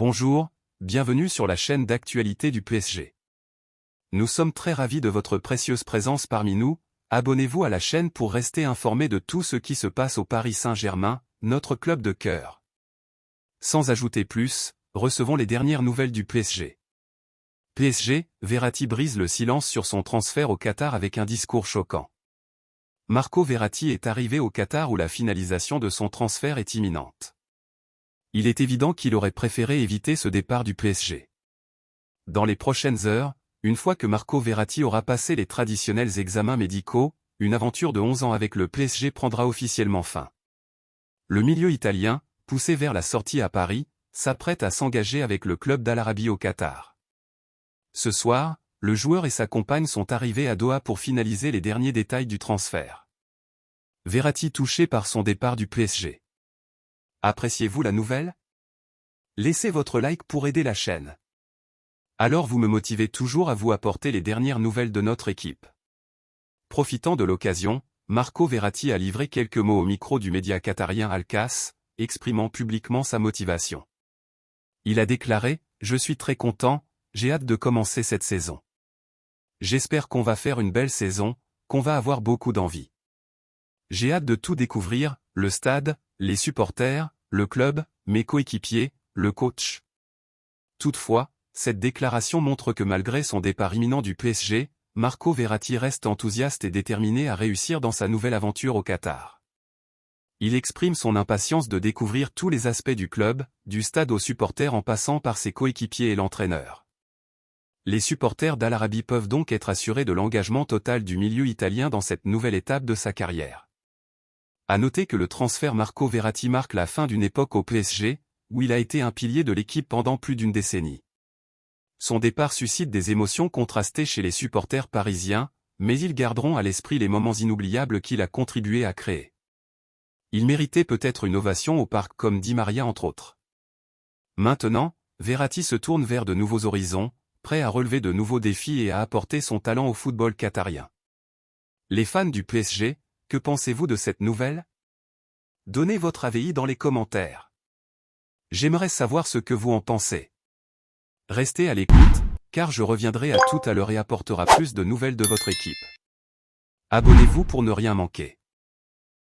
Bonjour, bienvenue sur la chaîne d'actualité du PSG. Nous sommes très ravis de votre précieuse présence parmi nous. Abonnez-vous à la chaîne pour rester informé de tout ce qui se passe au Paris Saint-Germain, notre club de cœur. Sans ajouter plus, recevons les dernières nouvelles du PSG. PSG, Verratti brise le silence sur son transfert au Qatar avec un discours choquant. Marco Verratti est arrivé au Qatar où la finalisation de son transfert est imminente. Il est évident qu'il aurait préféré éviter ce départ du PSG. Dans les prochaines heures, une fois que Marco Verratti aura passé les traditionnels examens médicaux, une aventure de 11 ans avec le PSG prendra officiellement fin. Le milieu italien, poussé vers la sortie à Paris, s'apprête à s'engager avec le club d'Al Arabi au Qatar. Ce soir, le joueur et sa compagne sont arrivés à Doha pour finaliser les derniers détails du transfert. Verratti touché par son départ du PSG. Appréciez-vous la nouvelle? Laissez votre like pour aider la chaîne. Alors vous me motivez toujours à vous apporter les dernières nouvelles de notre équipe. Profitant de l'occasion, Marco Verratti a livré quelques mots au micro du média qatarien Al-Kas, exprimant publiquement sa motivation. Il a déclaré « Je suis très content, j'ai hâte de commencer cette saison. J'espère qu'on va faire une belle saison, qu'on va avoir beaucoup d'envie. J'ai hâte de tout découvrir, le stade, les supporters, le club, mes coéquipiers, le coach. » Toutefois, cette déclaration montre que malgré son départ imminent du PSG, Marco Verratti reste enthousiaste et déterminé à réussir dans sa nouvelle aventure au Qatar. Il exprime son impatience de découvrir tous les aspects du club, du stade aux supporters en passant par ses coéquipiers et l'entraîneur. Les supporters d'Al Arabi peuvent donc être assurés de l'engagement total du milieu italien dans cette nouvelle étape de sa carrière. À noter que le transfert Marco Verratti marque la fin d'une époque au PSG, où il a été un pilier de l'équipe pendant plus d'une décennie. Son départ suscite des émotions contrastées chez les supporters parisiens, mais ils garderont à l'esprit les moments inoubliables qu'il a contribué à créer. Il méritait peut-être une ovation au parc comme Di Maria entre autres. Maintenant, Verratti se tourne vers de nouveaux horizons, prêt à relever de nouveaux défis et à apporter son talent au football qatarien. Les fans du PSG, que pensez-vous de cette nouvelle? Donnez votre avis dans les commentaires. J'aimerais savoir ce que vous en pensez. Restez à l'écoute, car je reviendrai à tout à l'heure et apportera plus de nouvelles de votre équipe. Abonnez-vous pour ne rien manquer.